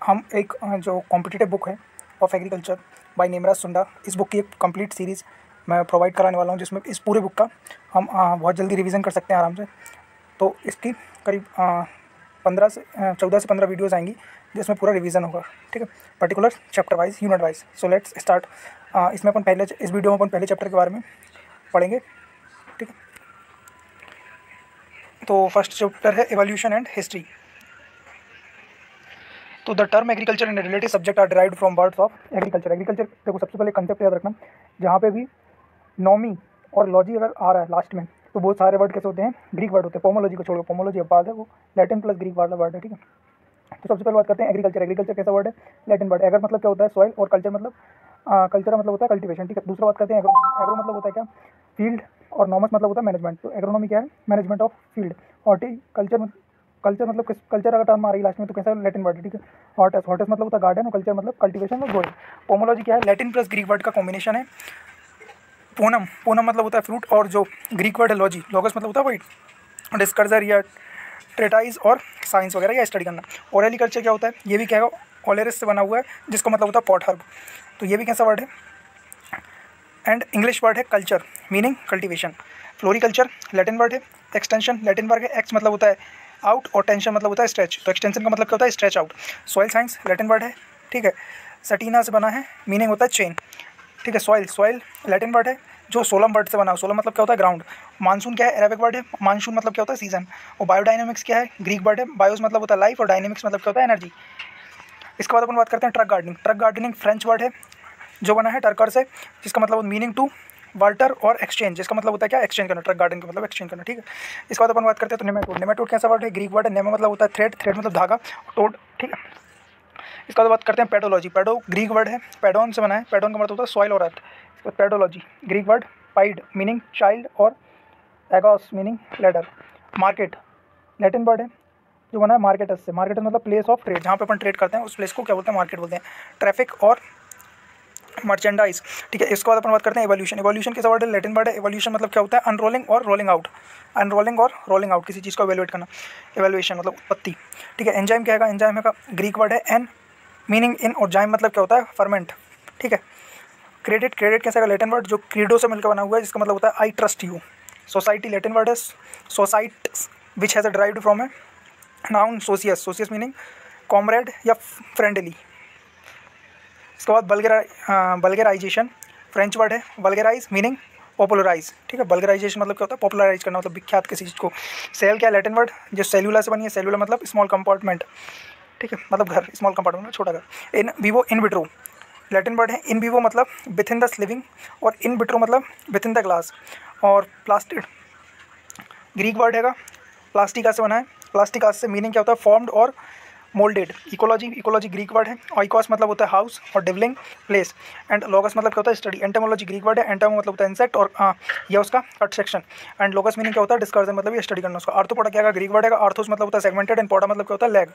हम एक जो कॉम्पिटिटिव बुक है ऑफ एग्रीकल्चर बाय नेमराज सुंडा, इस बुक की एक कंप्लीट सीरीज़ मैं प्रोवाइड कराने वाला हूँ, जिसमें इस पूरे बुक का हम बहुत जल्दी रिवीजन कर सकते हैं आराम से। तो इसकी करीब 14 से 15 वीडियोज़ आएंगी जिसमें पूरा रिवीजन होगा, ठीक है, particular chapter wise, unit wise. So let's start. इसमें अपन इस वीडियो में अपन पहले चैप्टर के बारे में पढ़ेंगे, ठीक है। तो फर्स्ट चैप्टर है एवोल्यूशन एंड हिस्ट्री। तो the term agriculture and related subject are derived from words of agriculture. Agriculture देखो, सबसे पहले कंसेप्ट याद रखना, जहाँ पे भी नॉमी और लॉजी अगर आ रहा है लास्ट में, तो बहुत सारे वर्ड कैसे होते हैं, ग्रीक वर्ड होते हैं। पोमोलॉजी को छोड़ो, पोमोलॉजी अब बात है, वो लैटिन प्लस ग्रीक वाला वर्ड है, ठीक है। तो सबसे पहले बात करते हैं एग्रीकल्चर। एग्रीकल्चर कैसा वर्ड है, लैटिन वर्ड। एगर मतलब क्या होता है, सॉइल, और कल्चर मतलब कल्चर मतलब होता है कल्टीवेशन, ठीक है। दूसरा बात करते हैं एग्रो। एग्रो मतलब होता है क्या, फील्ड, और नॉमस मतलब होता है मैनेजमेंट। तो एग्रोनॉमी क्या है, management of field. Horticulture, culture मतलब कल्चर अगर टर्म आ रही है लास्ट में तो कैसा लैटिन वर्ड है, ठीक है। हॉर्टस, हॉर्टस मतलब होता है गार्डन, और कल्चर मतलब कल्टीवेशन और ग्रोइंग। पोमोलॉजी क्या है, लैटिन प्लस ग्रीक वर्ड का कॉम्बिनेशन है। पूनम, पूनम मतलब होता है फ्रूट, और जो ग्रीक वर्ड है लॉजी, लॉगस मतलब होता है वही डिस्कर्जर या ट्रेटाइज और साइंस वगैरह या स्टडी करना। ओरेली कल्चर क्या होता है, ये भी क्या है, ओलेरिस से बना हुआ है, जिसका मतलब होता है पॉट हर्ब। तो ये भी कैसा वर्ड है, एंड इंग्लिश वर्ड है culture, meaning cultivation. Floriculture Latin word है। एक्सटेंशन लैटिन वर्ड है, एक्स मतलब होता है आउट और टेंशन मतलब होता है स्ट्रेच, तो एक्सटेंशन का मतलब क्या होता है, stretch out. Soil science Latin word है, ठीक है, सटीना से बना है, मीनिंग होता है चेन, ठीक है। सॉइल, सॉइल लैटिन वर्ड है जो सोलम वर्ड से बना है। सोलम मतलब क्या होता है, ग्राउंड। मानसून क्या है, अरेबिक वर्ड है, मानसून मतलब क्या होता है, सीजन। और बायोडायनेमिक्स क्या है, ग्रीक वर्ड है, बायोस मतलब होता है लाइफ, और डायनेमिक्स मतलब क्या होता है, एनर्जी। इसके बाद अपन बात करते हैं truck gardening. Truck gardening French word है जो बना है टर्कर से, जिसका मतलब मीनिंग टू वाल्टर, और एक्सचेंज, जिसका मतलब होता है क्या, एक्सचेंज करना। ट्रक गार्डन का मतलब एक्सचेंज करना, ठीक है। इसके बाद अपन बात करते हैं तो नेमेटोड। नेमेटोड कैसा वर्ड है, ग्रीक वर्ड है, नेमा मतलब होता है थ्रेड, थ्रेड मतलब धागा, टोड, ठीक है। इसके बाद बात करते हैं पेडोलॉजी। पेडो ग्रीक वर्ड है, पेडोन से बना है, पेडोन का मतलब होता है सॉइल और अर्थ। इसके बाद pedology, Greek word paid, meaning child, और agos meaning leader. Market Latin word है जो बना है मार्केटस से। मार्केटस मतलब प्लेस ऑफ ट्रेड, जहाँ पे अपन ट्रेड करते हैं उस प्लेस को क्या बोलते हैं, मार्केट बोलते हैं। ट्रैफिक और मर्चेंडाइज, ठीक है। इसके बाद अपन बात करते हैं एवोल्यूशन। एवोल्यूशन कैसा वर्ड है, लैटिन वर्ड है। एवोल्यूशन मतलब क्या होता है, अनरोलिंग और रोलिंग आउट। अनरोलिंग और रोलिंग आउट, किसी चीज़ को एवेल्युएट करना। एवेल्युएशन मतलब उत्पत्ति, ठीक है। एंजाइम क्या है, एंजाइम का ग्रीक वर्ड है एन, मीनिंग इन, और जाइम मतलब क्या होता है, फर्मेंट, ठीक है। क्रेडिट, क्रेडिट कैसा है, लैटिन वर्ड जो क्रीडो से मिलकर बना हुआ है, जिसका मतलब होता है I trust you. Society Latin word है सोसाइट, which has derived from a noun socius, socius meaning comrade या फ्रेंडली। इसके बाद बल्गेराइजेशन फ्रेंच वर्ड है, वल्गेराइज मीनिंग पॉपुलराइज, ठीक है। बल्गराइजेशन मतलब क्या होता है, पॉपुलराइज करना, मतलब विख्यात किसी चीज़ को। सेल क्या है, लैटिन वर्ड जो सेलुला से बनी है। सेलुला मतलब स्मॉल कंपार्टमेंट, ठीक है, मतलब घर, स्मॉल कंपार्टमेंट छोटा घर। In vivo, in vitro Latin word है। इन विवो मतलब विथ इन द स्लिविंग, और इन विट्रो मतलब विथ इन द ग्लास। और प्लास्टिड ग्रीक वर्ड हैगा, प्लास्टिका से बना है। प्लास्टिका से मीनिंग क्या होता है, फॉर्म्ड और moulded. Ecology, ecology Greek word है। ऑइकोस मतलब होता है हाउस और डिवलिंग प्लेस। एंड लोगस मतलब क्या होता है, स्टडी। एंटोमोलॉजी ग्रीक वर्ड है। एंटोमो मतलब होता है इंसेक्ट, और यह उसका कट सेक्शन। एंड लोगस मीनिंग क्या होता है, डिस्कर्जन, मतलब ये स्टडी करना उसका। आर्थोपोडा क्या है, ग्रीक वर्ड है। आर्थोस मतलब होता है सेगमेंटेड, एंड पोडा मतलब क्या होता है लेग,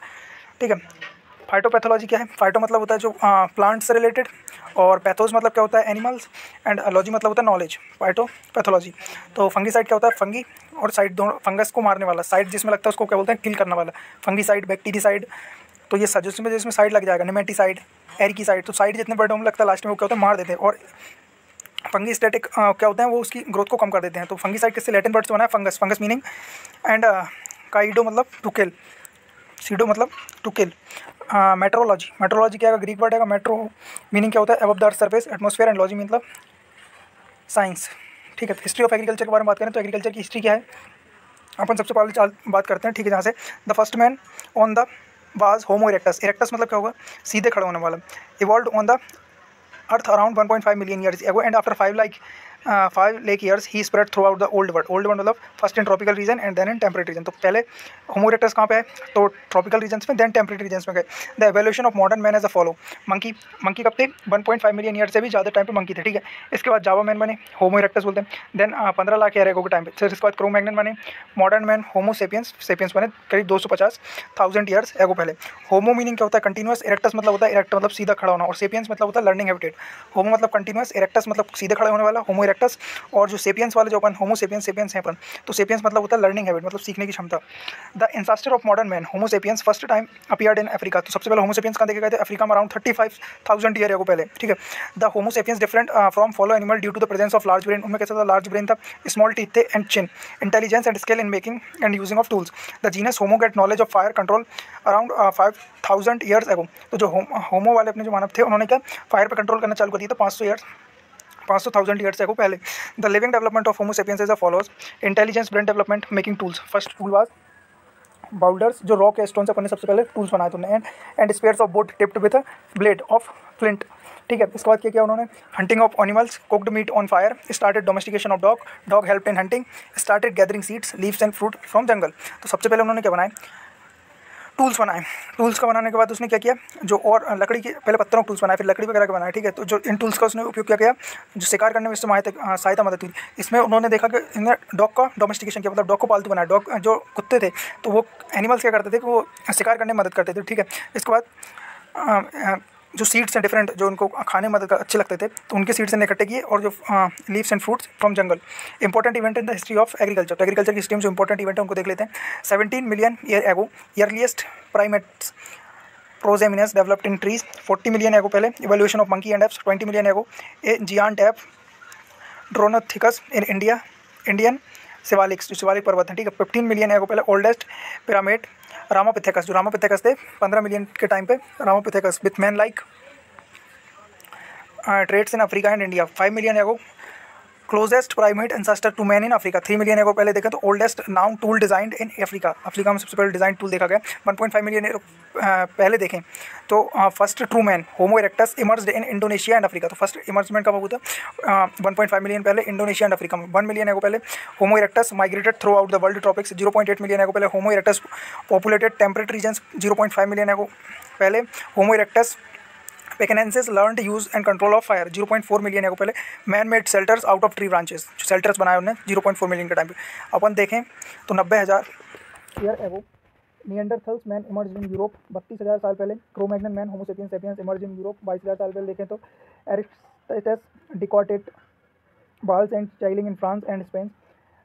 ठीक है। फाइटोपैथोलॉजी क्या है, फाइटो मतलब होता है जो प्लांट से रिलेटेड, और पैथोस मतलब क्या होता है एनिमल्स, एंड लॉजी मतलब होता है नॉलेज। फाइटोपैथोलॉजी। तो फंगीसाइड क्या होता है, फंगी और साइड दोनों, फंगस को मारने वाला, साइड जिसमें लगता है उसको क्या बोलते हैं, किल करने वाला। फंगीसाइड, बैक्टीरियासाइड, तो ये जिसमें साइड लग जाएगा, नेमेटीसाइड, एरिकीसाइड। तो साइड जितने वर्ड में लगता है लास्ट में वो क्या होता है, मार देते हैं। और फंगी स्टैटिक क्या होते हैं, वो उसकी ग्रोथ को कम कर देते हैं। तो फंगीसाइड किससे, लैटिन वर्ड से बना है, fungus, fungus meaning, and Kaido मतलब टू किल, सीडो मतलब टू किल। मेट्रोलॉजी, मेट्रोलॉजी क्या है, ग्रीक वर्ड है। मेट्रो मीनिंग क्या होता है, above the earth surface, atmosphere, and logy मतलब साइंस, ठीक है। हिस्ट्री ऑफ एग्रीकल्चर के बारे में बात करें तो एग्रीकल्चर की हिस्ट्री क्या है, अपन सबसे पहले बात करते हैं, ठीक है। जहाँ से the first man on the was homo erectus. Erectus मतलब क्या होगा, सीधे खड़ा होने वाला। Evolved on the earth around 1.5 million years ago, and after 5 lakh years he spread throughout the old world. Old world मतलब first in tropical region and then in temperate region. तो पहले होमो इरेक्टस कहाँ पे है, तो tropical regions में, then temperate regions में गए। The evolution of modern man as a follow. Monkey, monkey कब थे, 1.5 मिलियन ईयर से भी ज़्यादा टाइम पे मंकी थे, ठीक है। इसके बाद जावा मैन बने, होमो इरेक्टस बोलते हैं। देन 15 लाख ईयर एगो के टाइम पे। फिर इसके बाद क्रो मैग्नन बने, modern man homo sapiens, sapiens बने करीब 250,000 ईयर्स एगो पहले। होमो मीनिंग क्या होता है, कंटिन्यूस। इरेक्टस मतलब होता है इरेक्ट मतलब सीधा खड़ा होना, और सेपियंस मतलब होता है लर्निंग हैबिटेट। होमो मतलब कंटिन्यूस, इरेक्टस मतलब सीधे खड़े होने वाला, होमो इरेक्टस, और जो सेपियंस वाले जो अपन होमो सेपियंस हैं अपन, तो सेपियंस मतलब होता है लर्निंग हैबिट, मतलब सीखने की क्षमता। The ancestor of modern man homo sapiens first time appeared in Africa, तो सबसे पहले होमो सेपियंस कहाँ देखे गए थे? अफ्रीका में अराउंड 35,000 ईयर को पहले, ठीक है। The homo sapiens different from follow animal due to the presence of large brain, उनमें कैसा था? लार्ज ब्रेन था, स्मॉल टीथ थे and chin, intelligence and skill in making and using of tools. The genus homo get knowledge of fire control around 5,000 years ago, तो जो होमो वाले अपने जो मानव थे उन्होंने क्या फायर पर कंट्रोल करना चालू कर दिया था 500,000 ईयर्स एगो पहले। The living development of homo sapiens is a follows: intelligence, brain development, making tools. First tool was boulders, जो रॉक या स्टोन से अपन ने सबसे पहले टूल्स बनाए थे, and spheres of would tipped with blade of flint, ठीक है। इसके बाद क्या किया उन्होंने? Hunting of animals, cooked meet on fire, started domestication of dog helped in hunting, started gathering seeds, leaves and fruit from जंगल। तो सबसे पहले उन्होंने क्या बनाए? टूल्स बनाए। टूल्स का बनाने के बाद उसने क्या किया? जो और लकड़ी के, पहले पत्थरों के टूल्स बनाए, फिर लकड़ी वगैरह के बनाए, ठीक है। तो जो इन टूल्स का उसने उपयोग किया गया, जो शिकार करने में इससे सहायता मदद हुई। इसमें उन्होंने देखा कि इन्हें डॉग का डोमेस्टिकेशन किया, मतलब डॉग को पालतू बनाया। डॉग जो कुत्ते थे तो वो एनिमल्स क्या करते थे कि वो शिकार करने में मदद करते थे, ठीक है। इसके बाद जो सीड्स हैं डिफरेंट, जो उनको खाने में मदद अच्छे लगते थे, तो उनके सीड्स ने इकट्ठे किए, और जो leaves and fruits from jungle. Important event in the history of agriculture, तो एग्रीकल्चर की हिस्ट्री में जो इंपॉर्टेंट इवेंट है उनको देख लेते हैं। 17 million year ago earliest primates progeminus developed in trees. 40 million ago पहले evolution of monkey and apes. 20 million ago a giant ape dronothicus in Indian Shivaliks, जो शिवालिक पर्वत है, ठीक है। 15 मिलियन एगो पहले ओल्डेस्ट पिरामिड रामापिथेकस, जो रामापिथेकस थे 15 मिलियन के टाइम पे, Ramapithecus with man like trades in Africa and India. 5 million ago closest primate ancestor to man in Africa. 3 million ago पहले देखें तो oldest known tool designed in Africa, Africa में सबसे पहले डिजाइन टूल देखा गया। 1.5 मिलियन पहले देखें तो first true man homo erectus emerged in Indonesia and Africa, तो फर्स्ट इमर्जमेंट कब हुआ था? 1.5 मिलियन पहले इंडोनेशिया एंड अफ्रीका में। 1 मिलियन एगो पहले homo erectus migrated throughout the world tropics. 0.8 million ago पहले homo erectus populated temperate regions. 0.5 million ago पहले homo erectus pekinensis learn to use and control of fire. 0.4 million ago पहले man made shelters out of tree branches, जो shelters बनाए उन्होंने 0.4 million के time पे। अपन देखें तो 90,000 year ago Neanderthals man emerge in Europe. 32,000 साल पहले Cro Magnon man homo sapiens sapiens emerge in Europe. 22,000 साल पहले देखें तो एरिस्टाइटस decorated walls and ceiling in France and Spain.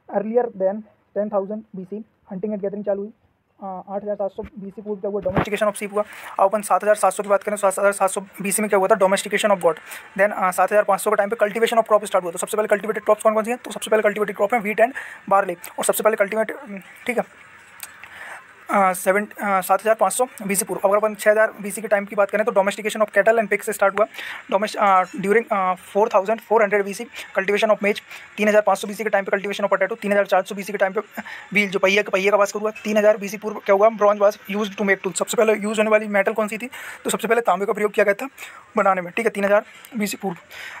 Earlier than 10,000 BC hunting and gathering चालू हुई। 8,700 BC पूर्व क्या हुआ? डोमेस्टिकेशन ऑफ सीप हुआ। अब अपन 7,700 की बात करें, 7,700 BC में क्या हुआ था? Domestication of got. देन 7,500 के टाइम पे कल्टीवेशन ऑफ क्रॉप स्टार्ट हुआ। तो सबसे पहले कल्टीवेटेड क्रॉप्स कौन कौन सी हैं? तो सबसे पहले कल्टीवेटेड क्रॉप है व्हीट एंड बार्ली, और सबसे पहले कल्टीवेट, ठीक है, 7,500 BC पूर्व। अगर अपन 6,000 BC के टाइम की बात करें तो domestication of cattle and pigs से स्टार्ट हुआ। ड्यूरिंग 4,400 BC कल्टीवेशन ऑफ मेज। 3,500 BC के टाइम पे कल्टीवेशन ऑफ पोटैटो। 3,400 BC के टाइम पे व्हील, जो पहिए का वास्कर हुआ। 3,000 BC पूर्व क्या हुआ? Bronze was used to make tool. सबसे पहले यूज होने वाली मेटल कौन सी थी? तो सबसे पहले तांबे का प्रयोग किया गया था बनाने में, ठीक है, 3,000 BC पूर्व,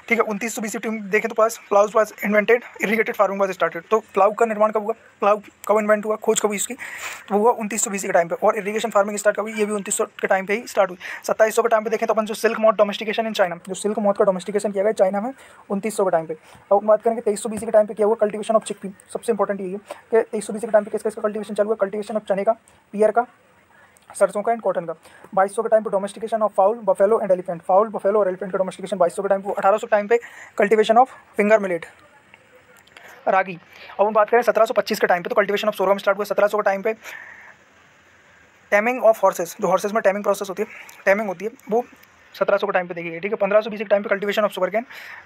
ठीक है। 2900 BC देखें तो पास ploughs was invented, irrigated farming was started. तो प्लाउ का निर्माण कब हुआ? प्लाउ कब इन्वेंट हुआ? खोज कब हुई इसकी? तो हुआ 2900 BC के टाइम पे। और इरीगेशन फार्मिंग स्टार्ट कब हुई? ये भी 2900 के टाइम पे ही स्टार्ट हुई। 2700 के टाइम पे देखें तो अपन जो silk moth domestication in China, जो सिल्क मोथ का डोमेस्टिकेशन किया गया चाइना में 2900 के टाइम पे। अब बात करेंगे 2300 BC के टाइम पे क्या हुआ? Cultivation of chickpea. सबसे इंपॉर्टेंट ये है कि 2300 BC के टाइम पे किसका कल्टीवेशन चालू हुआ? कल्टीवेशन ऑफ चने का, पियर का, सरसों का एंड कॉटन का। 2200 के टाइम पे domestication of foul, buffalo and elephant. Foul, buffalo और एलिफेंट का डोमेस्टिकेशन 2200 के टाइम पे। 1800 के टाइम पे कल्टीवेशन ऑफ फिंगर मिलेट, रागी। अब हम बात करें 1725 के टाइम पे तो कल्टीवेशन ऑफ सोरगम स्टार्ट हुआ। 1700 के टाइम पे टेमिंग ऑफ हॉर्सेस, जो हॉर्सेस में टेमिंग प्रोसेस होती है, टेमिंग होती है, वो 1700 के टाइम पे देखी गई, ठीक है। 1500 BC के टाइम पे कल्टीवेशन ऑफ शुगर कैन।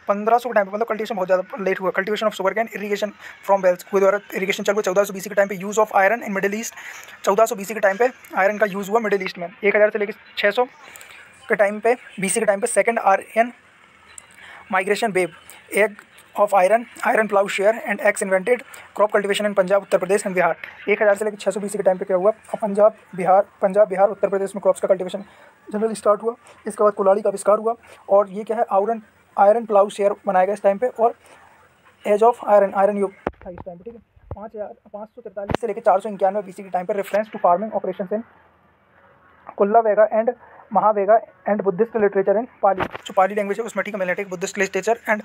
1500 के टाइम पे मतलब कल्टीवेशन बहुत ज़्यादा लेट हुआ। Cultivation of sugar cane, irrigation from wells के द्वारा इरीगेशन चालू हुआ। 1400 BC के टाइम पे use of iron in middle east. 1400 BC के टाइम पे आयरन का यूज़ हुआ मिडिल ईस्ट में। 1000 से लेकर 600 के टाइम पे BC के टाइम पे second Aryan migration wave, age of iron plough share and axe invented. Crop cultivation in Punjab, Uttar Pradesh and Bihar. 1000 से लेकर 600 BC के टाइम पे क्या हुआ? पंजाब बिहार उत्तर प्रदेश में क्रॉप्स का कल्टीवेशन जनरली स्टार्ट हुआ। इसके बाद कुल्हाड़ी का आविष्कार हुआ, और ये क्या है? आयरन प्लाउ शेयर बनाया गया इस टाइम पे, और एज ऑफ आयरन युग था इस टाइम पे, ठीक है। 543 से लेकर 491 BC के टाइम पे reference to farming operation in Cullavagga and Mahavagga and Buddhist literature in Pali, जो पाली लैंग्वेज है उसमें, ठीक है, मिले, ठीक, बुद्धिस्ट लिटरेचर एंड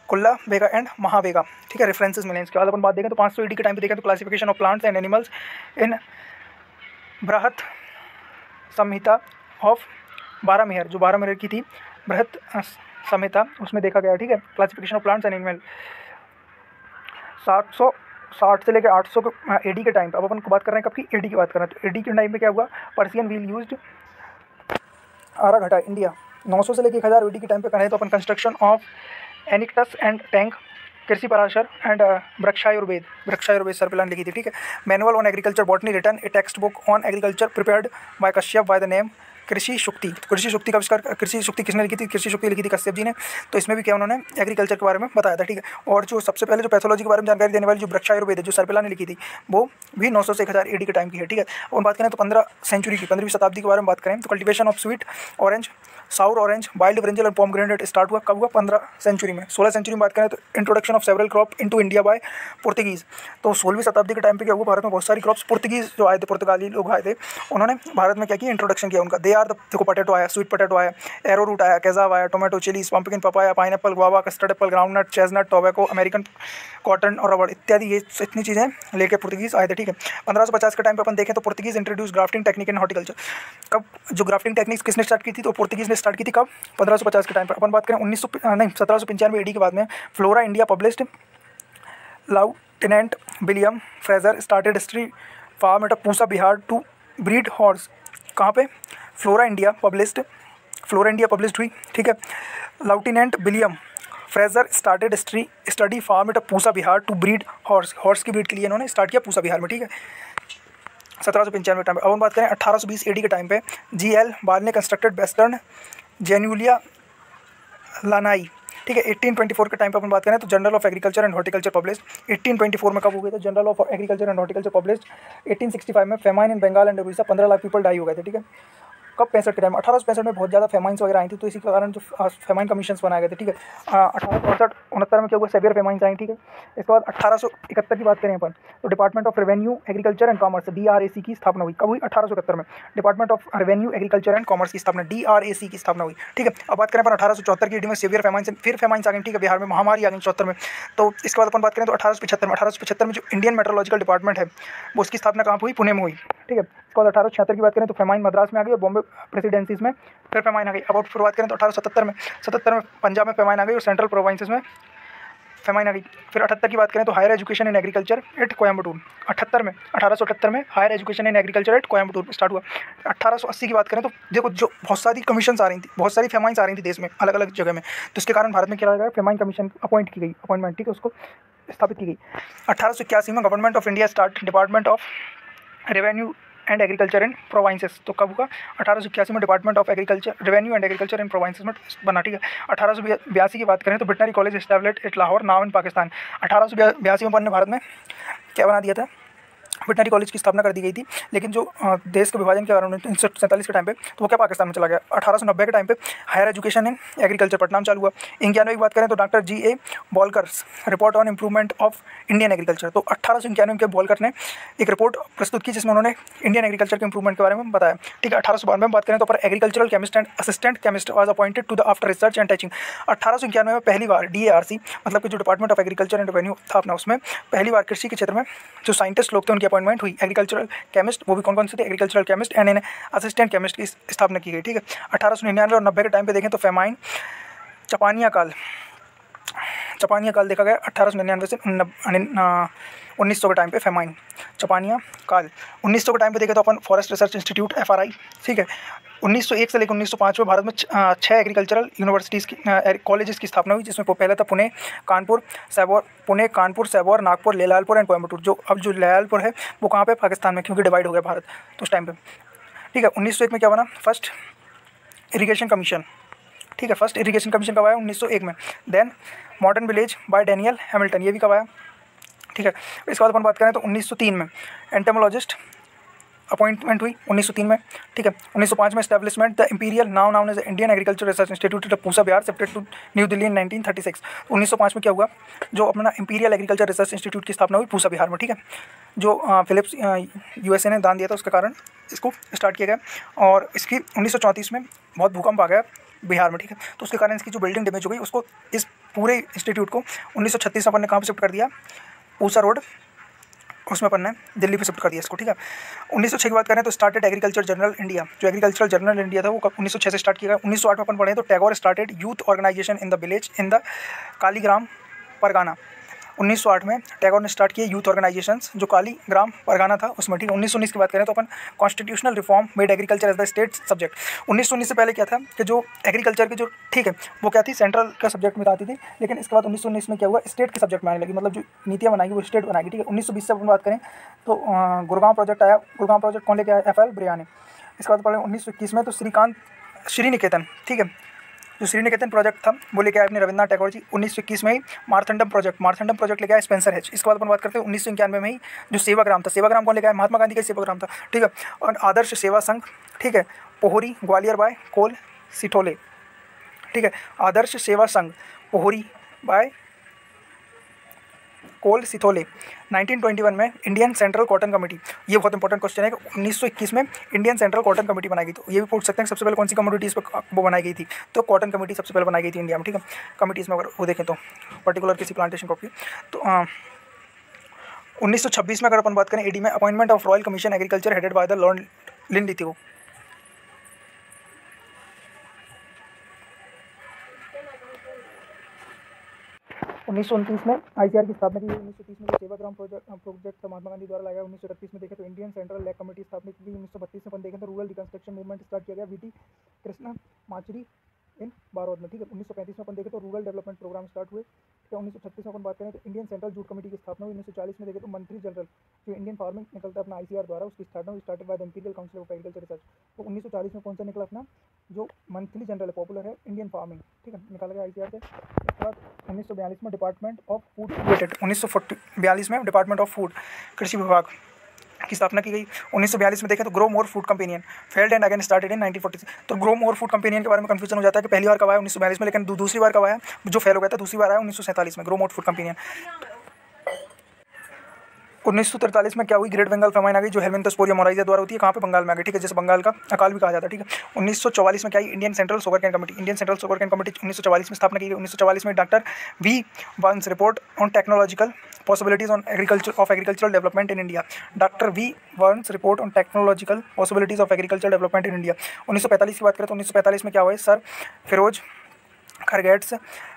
कुल्ला वेगा एंड महावेगा, ठीक है, रेफरेंसेस मिले। इसके बाद अपन बात देखें तो 500 AD के टाइम पे देखें तो classification of plants and animals in बृहत संहिता ऑफ बारहमीहर, जो बारहमीहर की थी, बृहत संहिता उसमें देखा गया, ठीक है। Classification of plants and animal 760 से लेकर 800 AD के टाइम पे, अब अपन बात कर रहे हैं कब की, AD की बात कर रहे हैं। तो AD के टाइम पे क्या हुआ, पर्सियन व्हील यूज्ड आराघटा इंडिया। 900 से लेकर 1000 AD के टाइम पे करें तो अपन कंस्ट्रक्शन ऑफ एनिक्टस एंड टैंक, कृषि पराशर एंड वृक्षायुर्वेद सर प्लान लिखी थी, ठीक है। Manual on agriculture botany return A text book on agriculture prepared by Kashyap by the name कृषि शुक्ति। कृषि शुक्ति का आविष्कार, कृषि शुक्ति किसने लिखी थी, कृषि शुक्ति लिखी थी कश्यप जी ने। तो इसमें भी क्या उन्होंने एग्रीकल्चर के बारे में बताया था, ठीक है। और जो सबसे पहले जो पैथोलॉजी के बारे में जानकारी देने वाली जो वृक्षायुर्वेद है जो सरपिला ने लिखी थी, वो भी 900 से 1000 AD के टाइम की है, ठीक है। और बात करें तो 15वीं शताब्दी के बारे में बात करें तो cultivation of sweet orange, साउर orange, wild brinjal और पोमग्रेनेट स्टार्ट हुआ कब हुआ, 15 सेंचुरी में। 16 सेंचुरी में बात करें तो introduction of several crop into India by Portuguese. तो 16वीं शताब्दी के टाइम पे क्या हुआ, भारत में बहुत सारी क्रॉप्स पुर्तगीज जो आए थे, पुर्तगाली लोग आए थे, उन्होंने भारत में क्या किया, इंट्रोडक्शन किया उनका। दे आर द, देखो पोटैटो आया, स्वीट पोटैटो आया, एरो रूट आया, कैजाव आया, tomato, chillies, pumpkin, papaya, pineapple, guava, custard Apple, groundnut, chestnut, tobacco, American cotton और रबड़ इत्यादि, ये इतनी चीज़ें लेके पुर्तगीज आए थे, ठीक है। 1550 के टाइम पे अपन देखें तो Portuguese introduce grafting technique in horticulture. कब जो ग्राफ्टिंग टेक्निक्स किसने स्टार्ट की थी, तो पुर्तगीज ने स्टार्ट की थी कब, 1550 के टाइम पे। अपन बात करें 1795 AD के बाद में Flora India published, lieutenant William Fraser started history farm at Pusa Bihar to breed horse. कहाँ पे, फ्लोरा इंडिया पब्लिश्ड हुई, ठीक है। Lieutenant William Fraser started study farm at Pusa Bihar to breed horse की ब्रीड के लिए इन्होंने स्टार्ट किया पूसा बिहार में, ठीक है। 1795 टाइम पे। अब हम बात करें 1820 AD के टाइम पे GL बाल ने कंस्ट्रक्टेड वेस्टर्न जेन्यूलिया लानाई, ठीक है। 1824 के टाइम पे अपन बात करें तो journal of agriculture and horticulture published. 1824 में कब हो गए थे, journal of agriculture and horticulture published. 1865 में famine in Bengal and Orissa 15 lakh people die हो गए थे, ठीक है। कब, 65 के टाइम। 1865 में बहुत ज़्यादा फेमाइंस वगैरह आई थी, तो इसी के कारण जो फेमाइन कमीशंस बनाए गए थे, ठीक है। 1868-69 में क्या हुआ, सेवियर फेमाइंस आई, ठीक है। इसके बाद 1871 की बात करें अपन तो department of revenue agriculture and commerce DRAC की स्थापना हुई, कब हुई, 1871 में। Department of revenue agriculture and commerce की स्थापना DRAC की स्थापना हुई, ठीक है। अब बात करें अपन 1874 की AD में सेवियर फेमाइंस, फिर फेमाइंस आ गई, ठीक है, बिहार में महामारी आ गई 74 में। तो इसके बाद अपन बात करें तो 1875 में जो इंडियन मेट्रोलॉजिकल डिपार्टमेंट है वो उसकी स्थापना कहाँ हुई, पुणे में हुई, ठीक है। इसके बाद 1876 की बात करें तो फेमाइन मद्रास में आ गई और बॉम्बे प्रेसिडेंसीज में फिर फेमाइन आ गई। अब फिर बात करें तो 1877 में पंजाब में फेमाइन आ गई और सेंट्रल प्रोविंसेस में फेमाइन आ गई। फिर 78 की बात करें तो higher education in agriculture at Coimbatore. 1878 में higher education in agriculture at Coimbatore start हुआ। 1880 की बात करें तो देखो जो बहुत सारी कमीशंस आ रही थी, बहुत सारी फेमाइंस आ रही थी देश में अलग अलग जगह में, तो इसके कारण भारत में क्या लगा, फेमाइन कमीशन अपॉइंटमेंट, ठीक है, उसको स्थापित की गई। 1881 में government of India start department of revenue and agriculture in provinces. तो कब हुआ, 1881 में department of agriculture revenue and agriculture in provinces में बना, ठीक है। 1882 की बात करें तो veterinary college established eight Lahore now in Pakistan. 1882 में अपन ने भारत में क्या बना दिया था, वेटनरी कॉलेज की स्थापना कर दी गई थी, लेकिन जो देश के विभाजन के कारण 1947 के टाइम पे तो वो क्या पाकिस्तान में चला गया। 1890 के टाइम पे higher education in agriculture Patna में चालू हुआ। 91 की बात करें तो doctor GA Voelcker's report on improvement of Indian agriculture. तो 1891 के बॉलकर ने एक रिपोर्ट प्रस्तुत की जिसमें उन्होंने इंडियन एग्रीकल्चर के इंप्रूवमेंट के बारे में बताया, ठीक है। 1892 में बात करें तो पर agricultural chemist and assistant chemist was appointed to the after research and teaching. 1891 में पहली बार DARC मतलब कि जो department of agriculture and revenue था अपना, उसमें पहली बार कृषि के क्षेत्र में जो साइंटिस्ट लोग थे उनकी अपॉइंटमेंट हुई। एग्रीकल्चरल केमिस्ट, वो भी कौन कौन से थे, agricultural chemist and an assistant chemist की स्थापना की गई, ठीक है। 1899 और 90 के टाइम पे देखें तो फेमाइन चपानिया काल देखा गया 1899 से 1900 के टाइम पे फेमाइन चपानिया काल। 1900 के टाइम पे देखें तो अपन फॉरेस्ट रिसर्च इंस्टीट्यूट FRI, ठीक है। 1901 से लेकर 1905 में भारत में 6 एग्रीकल्चरल यूनिवर्सिटीज़ की कॉलेजेस की स्थापना हुई, जिसमें पहला था पुणे, कानपुर, सैबोर, नागपुर, लेलालपुर एंड कोयम्बटूर। जो अब जो लेलालपुर है वो कहाँ पे, पाकिस्तान में, क्योंकि डिवाइड हो गया भारत तो उस टाइम पे, ठीक है। 1901 में क्या बना, फर्स्ट इरीगेशन कमीशन, ठीक है। फर्स्ट इरीगेशन कमीशन कब आया, 1901 में। Then modern village by Daniel Hamilton, ये भी कब आया, ठीक है। इसके बाद अपन बात करें तो 1903 में एंटोमोलॉजिस्ट अपॉइंटमेंट हुई 1903 में, ठीक है। 1905 में establishment the imperial now known as Indian agriculture research institute at Pusa Bihar shifted to New Delhi in 1936। 1905 में क्या हुआ, जो अपना इंपीरियल एग्रीकल्चर रिसर्च इंस्टीट्यूट की स्थापना हुई पूसा बिहार में, ठीक है। जो फिलिप्स USA ने दान दिया था उसके कारण इसको स्टार्ट किया गया। और इसकी 1934 में बहुत भूकंप आ गया बिहार में, ठीक है, तो उसके कारण इसकी जो बिल्डिंग डैमेज हो गई, उसको इस पूरे इंस्टीट्यूट को 1936 में अपन ने कहाँ पर शिफ्ट कर दिया, पूसा रोड उसमें अपन ने दिल्ली पे शिफ्ट कर दिया इसको, ठीक है। 1906 की बात करें तो स्टार्टेड एग्रीकल्चर जर्नल इंडिया, जो एग्रीकल्चरल जर्नल इंडिया था वो 1906 से स्टार्ट किया गया। 1908 में अपन पढ़े तो Tagore started youth organisation in the village in the Kaligram pargana. 1908 में टैगोर ने स्टार्ट किए यूथ ऑर्गेनाइजेशंस जो कालीग्राम परगाना था उसमें, ठीक है। 1919 की बात करें तो अपन constitutional reform made agriculture as the state subject. 1919 से पहले क्या था कि जो एग्रीकल्चर की जो, ठीक है, वो क्या थी, सेंट्रल का सब्जेक्ट में आती थी, लेकिन इसके बाद 1919 में क्या हुआ, स्टेट के सब्जेक्ट में आने लगी, मतलब जो नीतियाँ बनाएगी वो स्टेट बनाएगी, ठीक है। 1920 से अपन बात करें तो गुड़गांव प्रोजेक्ट आया। गुड़गांव प्रोजेक्ट कौन लेके आया, FL ब्रिया ने। इसके बाद पढ़े 1921 में तो श्रीनिकेतन, ठीक है, जो श्रीनिकेतन प्रोजेक्ट था वो लेके आए अपने रविन्द्रनाथ टैगोर जी। 1921 में ही मारथंडम प्रोजेक्ट लेके आए स्पेंसर हेच। इसके बाद अपन बात करते हैं 1991 में ही जो सेवाग्राम था, सेवाग्राम कौन लेके आया, महात्मा गांधी का सेवाग्राम था, ठीक है। और आदर्श सेवा संघ, ठीक है, पोहरी ग्वालियर बाय कोल सिटोले, ठीक है। आदर्श सेवा संघ पोहरी बाय कोल सिथोले। 1921 में इंडियन सेंट्रल कॉटन कमेटी, ये बहुत इंपॉर्टेंट क्वेश्चन है कि 1921 में इंडियन सेंट्रल कॉटन कमेटी बनाई गई। तो ये भी पूछ सकते हैं सबसे पहले कौन सी कमोडिटीज़ पर वो बनाई गई थी, तो कॉटन कमेटी सबसे पहले बनाई गई थी इंडिया में, ठीक है। कमिटीज़ में अगर वो देखें तो पर्टिकुलर किसी प्लांटेशन को, तो 1926 में अगर अपन बात करें AD में appointment of royal commission agriculture headed by the lord Linlithgow. 1929 में ICR की स्थापना की गई। 1930 में जो सेवाग्राम प्रोजेक्ट महात्मा गांधी द्वारा लाया गया। 1931 में देखें तो इंडियन सेंट्रल लैक कमेटी स्थापित की गई। 1932 में अपन देखें तो रूरल रिकंस्ट्रक्शन मूवमेंट स्टार्ट किया गया VT कृष्णा माचरी इन बारोद में, ठीक है। 1935 में अपन देखें तो रूरल डेवलपमेंट प्रोग्राम स्टार्ट हुए, ठीक है। 1936 में अपन बात करें तो इंडियन सेंट्रल जूट कमेटी की स्थापना हुई। 1940 में देखें तो मंत्री जनरल जो इंडियन फार्मिंग निकलता है अपना ICR द्वारा, उसकी स्थापना हुई, started by the imperial council of agriculture research. तो 1940 में कौन सा निकला अपना जो मंथली जनरल पॉपुलर है इंडियन फार्मिंग, ठीक है, निकाला गया ICR से। उसके बाद 1942 में डिपार्टमेंट ऑफ फूड क्रिएटेड। 1942 में डिपार्टमेंट ऑफ फूड कृषि विभाग की स्थापना की गई। 1942 में देखें तो grow more food companion failed and again started in 1946। तो ग्रो मोर फूड कंपेनियन के बारे में कंफ्यूजन हो जाता है कि पहली बार कब आया 1942 में, लेकिन दूसरी बार कब आया, जो फेल हो गया था दूसरी बार आया 1947 में ग्रो मोर फूड कंपेनियन। 1943 में क्या हुई, ग्रेट बंगाल फेमाइन आ गई जो हेलमिंथोस्पोरिया मोराइजा द्वारा होती है, कहाँ पे, बंगाल में आ गई, ठीक है, जैसे बंगाल का अकाल भी कहा जाता है, ठीक है। 1944 में क्या आई, Indian central sugar cane committee. Indian central sugar cane committee 1944 में स्थापना की गई। 1944 में doctor V Burns report on technological possibilities on agricultural development in India. Doctor V Burns report on technological possibilities of agricultural development in India. 1945 की बात करें तो 1945 में क्या हुआ, sir Firoz Kharegat's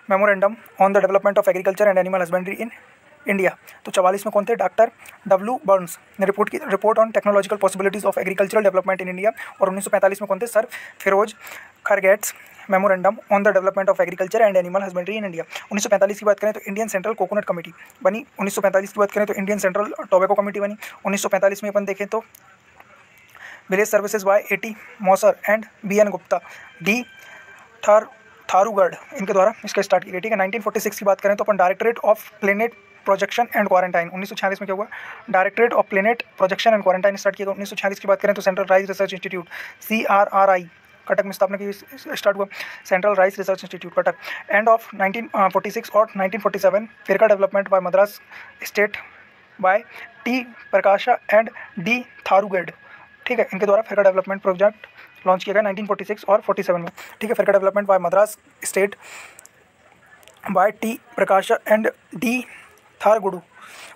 memorandum on the development of agriculture and animal husbandry in India. तो 44 में कौन थे, डॉक्टर W बर्न्स ने report on technological possibilities of agricultural development in India. और 1945 में कौन थे, sir Firoz Kharegat's memorandum on the development of agriculture and animal husbandry in India. 1945 की बात करें तो इंडियन सेंट्रल कोकोनट कमेटी बनी। 1945 की बात करें तो इंडियन सेंट्रल टोबैको कमेटी बनी। 1945 में अपन देखें तो village services by A.T. Mosher and B.N. Gupta D. थारूगढ़ इनके द्वारा इसका स्टार्ट किया, ठीक है। 1946 की बात करें तो अपन directorate of planet projection and quarantine. 1946 में क्या हुआ, directorate of planet projection and quarantine start किया। 1946 की बात करें तो central rice research institute CRRI Cuttack में स्थापना की स्टार्ट हुआ, central rice research institute Cuttack. End of 1946 और 1947 firka development by Madras state by T. Prakasa and D. थारूगढ़, ठीक है, इनके द्वारा फिरका डेवलपमेंट प्रोजेक्ट लॉन्च किया गया 1946 और 47 में, ठीक है। Firka development by Madras state by T. Prakasa and D. थारगुडू।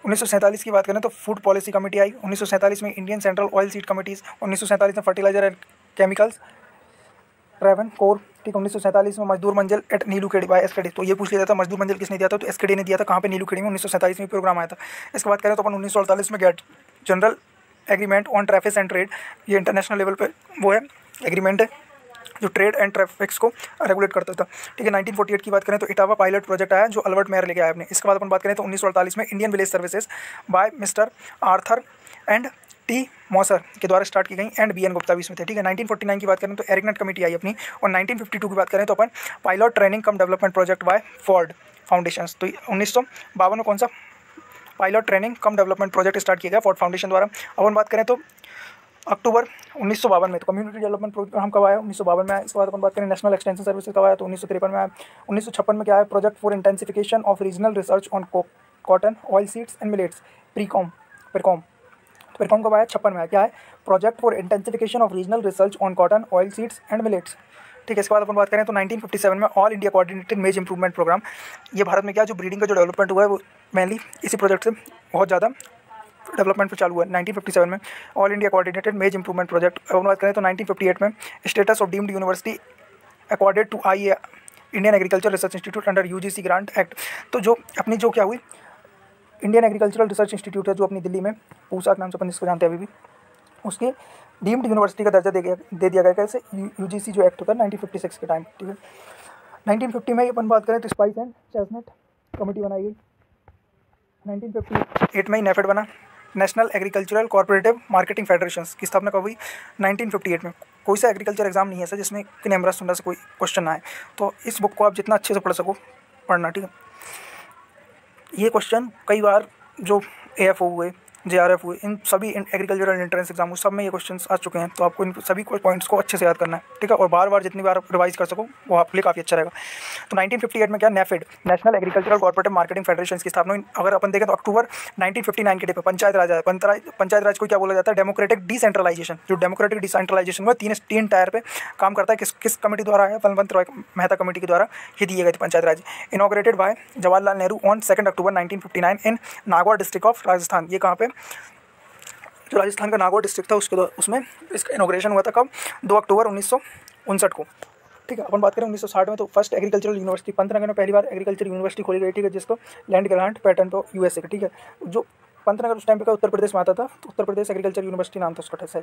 1947 की बात करें तो फूड पॉलिसी कमेटी आई। 1947 में Indian central oil seed committees. 1947 में fertiliser and chemicals Travancore, ठीक है। 1947 में मजदूर मंजिल एट नीलूखेड़ी बाय SKD। तो ये पूछ लिया था मजदूर मंजिल किसने दिया था, तो SKD ने दिया था, कहाँ पे, नीलूखेड़ी में। 1947 में प्रोग्राम आया था। इसके बाद करें तो अपन 1948 में GATT general agreement on traffic and trade, ये इंटरनेशनल लेवल पे वो है एग्रीमेंट है जो ट्रेड एंड ट्रैफिक्स को रेगुलेट करता था, ठीक है। 1948 की बात करें तो इटावा पायलट प्रोजेक्ट आया जो अल्बर्ट मेयर लेके आया अपने। इसके बाद अपन बात करें तो 1948 में Indian village services bye mister Arthur and T. मौसर के द्वारा स्टार्ट की गई एंड B.N. गुप्ता भी इसमें थे, ठीक है। 1949 की बात करें तो एरिकनेट कमेटी आई अपनी। और 1952 की बात करें तो अपन pilot training cum development project by Ford foundation. तो 1952 में कौन सा pilot training cum development project start किया गया फोर्ड फाउंडेशन द्वारा। अपन बात करें तो अक्टूबर 1952 में तो कम्युनिटी डेवलपमेंट प्रोग्राम कब आया, 1952 में आया। इसके बाद अपन बात करें नेशनल एक्सटेंशन सर्विसेज कब आया, तो 1953 में आया। 1956 में क्या है, project for intensification of regional research on cotton oil seeds and millets PIRCOM PIRCOM कब आया, 56 में आया। क्या है, project for intensification of regional research on cotton oil seeds and millets, ठीक है। इसके बाद अपन बात करें तो 1957 में all India coordinated maize improvement programme, ये भारत में क्या जो ब्रीडिंग का जो डेवलपमेंट हुआ है वो मेनली इसी प्रोजेक्ट से बहुत ज़्यादा डेवलपमेंट पर चालू हुआ 1957 में। All India coordinated maize improvement project. अब बात करें तो 1958 में status of deemed university accorded to I Indian agriculture research institute under UGC grant act. तो जो अपनी जो क्या हुई, इंडियन एग्रीकल्चरल रिसर्च इंस्टीट्यूट है जो अपनी दिल्ली में पूसा के नाम से अपन जिसको जानते हैं अभी भी, उसके डीम्ड यूनिवर्सिटी का दर्जा दे दिया गया कैसे, यूजीसी जो एक्ट होता है 1956 के टाइम, ठीक है। 1950 में अपन बात करें तो स्पाइस एंड चेस्टनट कमेटी बनाई गई। 1958 में ही नेफेड बना, national agricultural corporative marketing federation की स्थापना कब हुई, 1958 में। कोई सा एग्रीकल्चर एग्जाम नहीं है ऐसा जिसमें कि नेमरा सुंडा से कोई क्वेश्चन ना आए, तो इस बुक को आप जितना अच्छे से पढ़ सको पढ़ना, ठीक है। ये क्वेश्चन कई बार जो AFO हुए, JRF हुए, इन सभी एग्रीकल्चरल एंट्रेंस एग्जाम सब में ये क्वेश्चंस आ चुके हैं, तो आपको इन सभी पॉइंट्स को अच्छे से याद करना है, ठीक है, और बार बार जितनी बार रिवाइज कर सको वो आपके लिए काफ़ी अच्छा रहेगा। तो 1958 में क्या, NAFED national agricultural corporative marketing federation की स्थापना हुई। अगर अपन देखें तो अक्टूबर 1959 के डेट पे पंचायत राज आया। पंचायत राज को क्या बोला जाता है, डेमोक्रेटिक डिसेंट्रलाइजेशन। जो डेमोक्रेटिक डिसेंट्रलाइजेशन हुआ तीन टायर पे काम करता है, किस कमेटी द्वारा है, बलवंत रॉय मेहता कमेटी के द्वारा ये दिए गए थे panchayat raj. Inaugurated by Jawaharlal Nehru on 2 October 1959 in Nagaur district of Rajasthan. ये कहाँ पे, जो राजस्थान का नागौर डिस्ट्रिक्ट था उसमें इसका इनॉग्रेशन हुआ था कब, 2 अक्टूबर 1959 को, ठीक है। अपन बात करें 1960 में तो फर्स्ट एग्रीकल्चरल यूनिवर्सिटी पंतनगर में पहली बार एग्रीकल्चर यूनिवर्सिटी खोली गई, ठीक है, जिसको लैंड ग्रांट पैटर्न तो USA का, ठीक है। जो पंतनगर उस टाइम पे का उत्तर प्रदेश में आता था, तो उत्तर प्रदेश एग्रीकल्चर यूनिवर्सिटी नाम था उसका, ठीक है।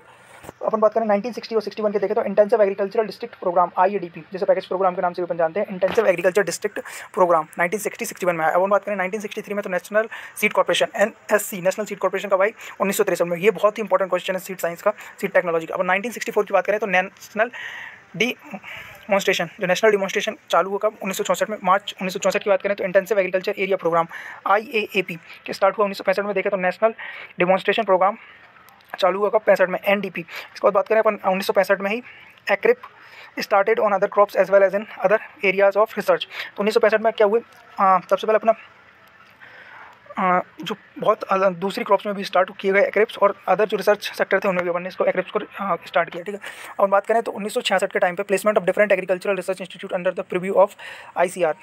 अपन बात करें 1960 और 61 के देखें तो intensive agricultural district programme IADP, जैसे पैकेज प्रोग्राम के नाम से भी अपन जानते हैं, इंटेंसिव एग्रीकल्चर डिस्ट्रिक्ट प्रोग्राम 1960-61 में आया। अपन बात करें 1963 में तो national seed corporation NSC, national seed corporation का भाई 1963 में। ये बहुत ही इंपॉर्टेंट क्वेश्चन है सीड साइंस का, सीड टेक्नोलॉजी का। अब 1964 की बात करें तो नेशनल डिमॉन्स्ट्रेशन, जो नेशनल डिमॉन्स्ट्रेशन चालू हुआ कब, 1964 में। मार्च 1964 की बात करें तो intensive agriculture area programme IAAP के स्टार्ट हुआ 1965 में। देखें तो नेशनल डिमॉन्स्ट्रेशन प्रोग्राम चालू हुआ कब, 65 में, NDP। इसके बाद बात करें अपन 1965 में ही AICRIP started on other crops as well as in other areas of research. तो 1965 में क्या हुए, सबसे पहले अपना जो बहुत दूसरी क्रॉप्स में भी स्टार्ट किए गए एक्रिप्स, और अदर जो रिसर्च सेक्टर थे उनमें भी अपन ने इसको एक्रिप्स को स्टार्ट किया, ठीक है। और बात करें तो 1966 के टाइम पे placement of different agricultural research institute under the preview of ICR।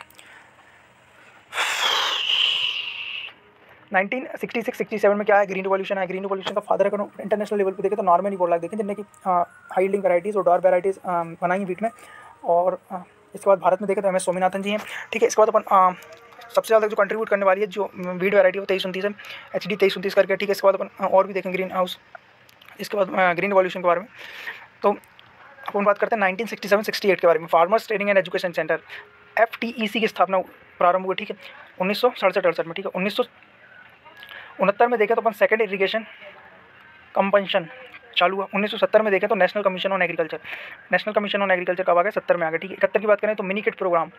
1966-67 में क्या है, ग्रीन रिवॉल्यूशन है। ग्रीन रिवॉल्यूशन का फादर अगर इंटरनेशनल लेवल पे देखें तो नॉर्मन बोर्लाग देखें, जिनने की हाई यील्डिंग वैराइटीज़ और डार्क वैराइटीज़ बनाई वीट में। और इसके बाद भारत में देखें तो MS स्वामीनाथन जी हैं, ठीक है। इसके बाद अपन सबसे ज़्यादा जो कंट्रीब्यूट करने वाली है जो वीट वैरायटी है 2329 है, HD 2329 करके, ठीक है। इसके बाद अपन और भी देखें ग्रीन हाउस, इसके बाद ग्रीन रिवॉल्यूशन के बारे में। तो अपन बात करते हैं 1967-68 के बारे में। Farmers training and education centre FTEC की स्थापना प्रारंभ हुई, ठीक है, 1967-68 में, ठीक है। 1969 में देखें तो अपन सेकेंड इरीगेशन कंपनशन चालू हुआ। 1970 में देखें तो national commission on agriculture, national commission on agriculture कब आ गया, 70 में आ गया, ठीक है। 71 की बात करें तो mini kit programme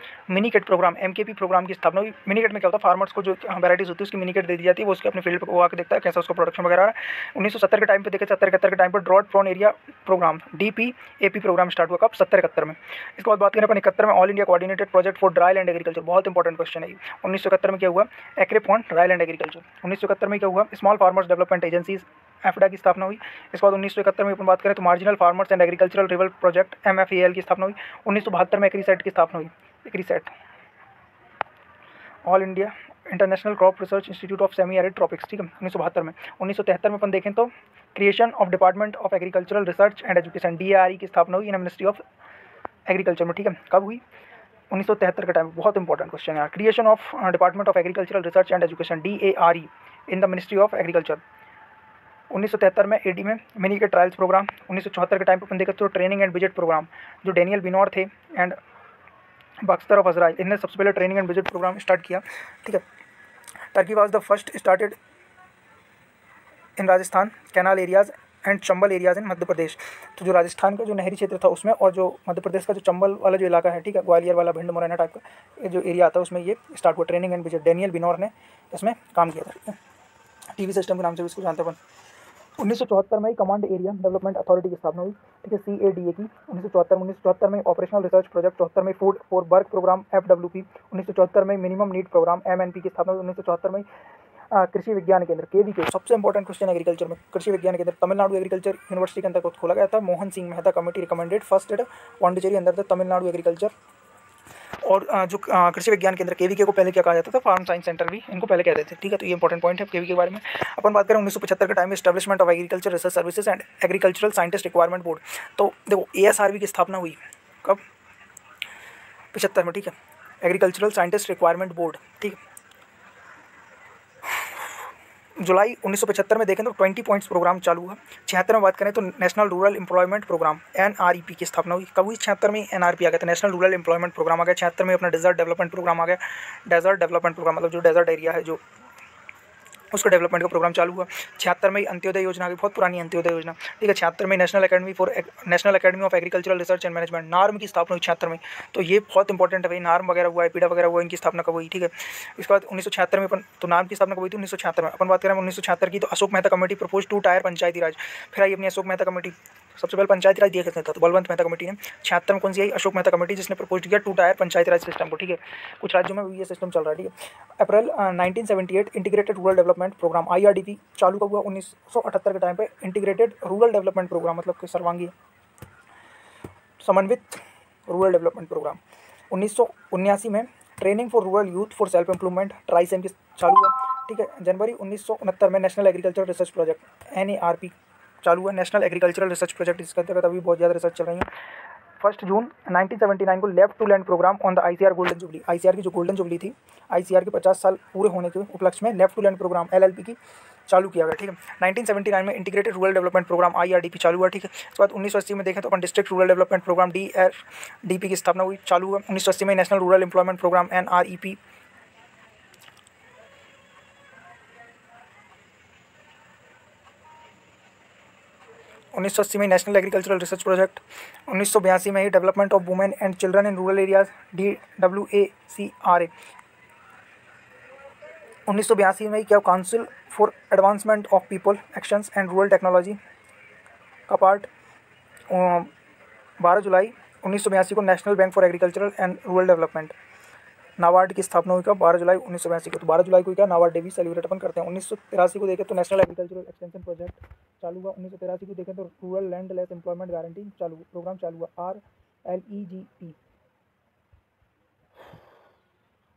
MKP programme की स्थापना हुई। मिनी किट में क्या होता है, फार्मर्स को जो वैराइटीज होती है उसकी मिनी किट दे दी जाती है, वो उसके अपने फील्ड पर वो आकर देखता है कैसा उसका प्रोडक्शन वगैरह है। 1970 के टाइम पे देखें, 70-71 के टाइम पर drought prone area programme DPAP programme start हुआ कब, 70-71 में। इसके बाद बात करें अपन 71 में all India coordinated project for dry land agriculture, बहुत इंपॉर्टेंट क्वेश्चन है। 1971 में क्या हुआ, एक्रिप ऑन ड्राई लैंड एग्रीकल्चर। 1971 में क्या हुआ, small farmers development agencies FDA की स्थापना हुई। इसके बाद 1971 में अपन बात करें तो marginal farmers and agricultural reveal project MFAL की स्थापना हुई। 1972 में एग्रीसेट की स्थापना हुई, ICRISAT all India international crop research institute of semi arid tropics, ठीक है, 1972 में। 1973 में अपन देखें तो creation of department of agricultural research and education DARE की स्थापना हुई इन मिनिस्ट्री ऑफ एग्रीकल्चर में, ठीक है। कब हुई, 1973 के टाइम। बहुत इंपॉर्टेंट क्वेश्चन है, creation of department of agricultural research and education DARE in the ministry of agriculture. 1973 में AD में मिनी के ट्रायल्स प्रोग्राम। 1974 के टाइम पर अपन देखें तो ट्रेनिंग एंड विजिट प्रोग्राम, जो डेनियल बिनोर थे एंड बख्तर ऑफ अजराइल, इन्हें सबसे पहले training and visit programme start किया, ठीक है। Turkey was the first started in Rajasthan canal areas and Chambal areas in Madhya Pradesh. तो जो राजस्थान का जो नहरी क्षेत्र था उसमें, और जो मध्य प्रदेश का जो चंबल वाला जो इलाका है, ठीक है, ग्वालियर वाला, भिंड मुरैना टाइप का जो एरिया आता है उसमें ये स्टार्ट हुआ ट्रेनिंग एंड विजिट। डेनियल बिनोर ने इसमें काम किया था, ठीक है। TV सिस्टम के नाम से भी इसको जानते हैं अपन। 1974 में कमांड एरिया डेवलपमेंट अथॉरिटी की स्थापना हुई, ठीक है, CADA की। 1974 में ऑपरेशनल रिसर्च प्रोजेक्ट। 74 में food for work programme FWP। 1974 में मिनिमम नीड प्रोग्राम MNP की स्थापना हुई। 1974 में कृषि विज्ञान केंद्र KVK, सबसे इंपॉर्टेंट क्वेश्चन एग्रीकल्चर में, कृषि विज्ञान केंद्र तमिलनाडु एग्रीकल्चर यूनिवर्सिटी के अंतर्गत खोला गया था। Mohan Singh Mehta committee recommended first aid Pondicherry under the Tamil Nadu agriculture और जो कृषि विज्ञान केंद्र KVK को पहले क्या कहा जाता था, फार्म साइंस सेंटर भी इनको पहले कहते थे, ठीक है। तो ये इंपॉर्टेंट पॉइंट है KVK के बारे में। अपन बात करें 1975 के टाइम में establishment of agriculture research services and agricultural scientist requirement board. तो देखो ASRB की स्थापना हुई कब, 75 में, ठीक है। एग्रीकल्चरल साइंटिस्ट रिक्वायरमेंट बोर्ड, ठीक है। जुलाई 1975 में देखें तो 20 पॉइंट्स प्रोग्राम चालू हुआ। 76 में बात करें तो national rural employment programme NREP की स्थापना हुई। कब हुई, 76 में NRP आ गया था, नेशनल रूरल एम्प्लॉयमेंट प्रोग्राम आ गया। 76 में अपना डेजर्ट डेवलपमेंट प्रोग्राम आ गया। डेजर्ट डेवलपमेंट प्रोग्राम मतलब जो डेजर्ट एरिया है जो उसका डेवलपमेंट का प्रोग्राम चालू हुआ। 76 में अंत्योदय योजना आ गई, बहुत पुरानी अंत्योदय योजना, ठीक है। 76 में national academy of agricultural research and management NARM की स्थापना हुई 76 में। तो ये बहुत इंपॉर्टेंट है भाई, NARM वगैरह हुआ, एपीडा वगैरह हुआ, इनकी स्थापना कब हुई, ठीक है। इसके बाद 1976 में अपन, तो NARM की स्थापना कब हुई थी, 1976 में। अपन बात करें 1976 की, तो Ashok Mehta committee propose 2 tier panchayati raj. फिर आई अपनी अशोक मेहता कमेटी, सबसे पहले पंचायती राज दिया करता था तो बलवंत मेहता कमेटी ने। 76 में कौन सी आई, अशोक मेहता कमेटी, जिसने प्रपोज किया 2 टायर पंचायती राज सिस्टम को, ठीक है। कुछ राज्यों में ये सिस्टम चल रहा है, ठीक है। April 1978 integrated rural development programme IRDP चालू कब हुआ, 1978 के टाइम पे। इंटीग्रेटेड रूरल डेवलपमेंट प्रोग्राम मतलब कि सर्वांगीण समन्वित रूरल डेवलपमेंट प्रोग्राम। 1979 में training for rural youth for self employment TRYSEM की चालू हुआ, ठीक है। जनवरी 1969 में national agriculture research project NARP चालू हुआ, नेशनल एग्रीकल्चरल रिसर्च प्रोजेक्ट। इसके अंतर्गत अभी बहुत ज़्यादा रिसर्च चल रही है। 1 जून 1979 को left to land programme on the ICR golden jubilee, ICR की जो गोल्डन जुबली थी, ICR के 50 साल पूरे होने के उपलक्ष्य में left to land programme LLP की चालू किया गया, ठीक है। 1979 में integrated rural development programme IRDP चालू हुआ, ठीक है। उसके बाद 1980 में देखें तो अपन district rural development programme DRDP की स्थापना हुई, चालू हुआ। 1980 में national rural employment programme NREP 1980 में नेशनल एग्रीकल्चरल रिसर्च प्रोजेक्ट। 1982 में ही development of women and children in rural areas DWACRA। 1982 में ही क्या, council for advancement of people actions and rural technology CAPART. 12 जुलाई 1982 को national bank for agricultural and rural development NABARD की स्थापना हुई, का 12 जुलाई 1982 को। तो 12 जुलाई को क्या नाबार्ड डे भी सेलिब्रेट अपन करते हैं। 1983 को देखें तो नेशनल एग्रीकल्चरल एक्सटेंशन प्रोजेक्ट चालू हुआ। 1983 को देखें तो rural landless employment guarantee चालू प्रोग्राम चालू हुआ, RLEGP।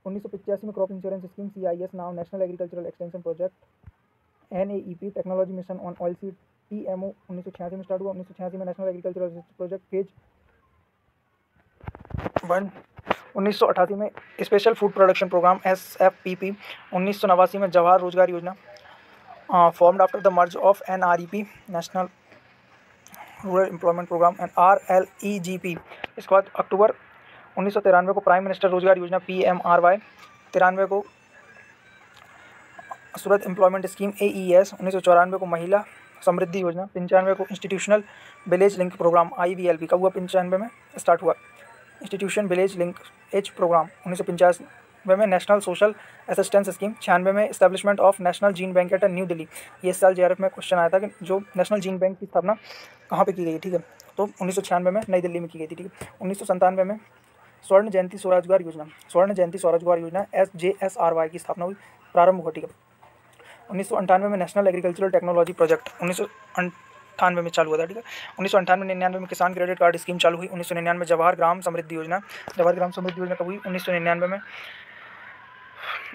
1985 में crop insurance scheme CIS now national agricultural extension project NAEP technology mission on oil seed TMO 1986 में स्टार्ट हुआ। 1986 में national agricultural research project phase 1। 1988 में special food production programme SFPP। 1989 में Jawahar Rozgar Yojana formed after the merge of NREP national rural employment programme and RLEGP। इसके बाद अक्टूबर 1993 को prime minister रोजगार योजना PMRY। 93 को सूरत एम्प्लॉयमेंट स्कीम AES। 1994 को महिला समृद्धि योजना। 95 को institutional village link programme IVLP कब हुआ, 95 में स्टार्ट हुआ institution village link as programme. 1995 में नेशनल सोशल असिस्टेंस स्कीम। 96 में establishment of national gene bank at New Delhi. ये इस साल JRF में क्वेश्चन आया था कि जो नेशनल जीन बैंक की स्थापना कहाँ पे की गई, ठीक है। तो 1996 में नई दिल्ली में की गई थी, ठीक है। 1997 में स्वर्ण जयंती स्वरोजगार योजना, स्वर्ण जयंती स्वरोजगार योजना SJSRY की स्थापना हुई, प्रारंभ हुआ, ठीक है। 1998 में नेशनल एग्रीकल्चरल टेक्नोलॉजी प्रोजेक्ट 1998 में चालू हुआ था, ठीक है। 1998-99 में किसान क्रेडिट कार्ड स्कीम चालू हुई। 1999 में जवाहर ग्राम समृद्धि योजना, जवाहर ग्राम समृद्धि योजना कब हुई, 1999 में।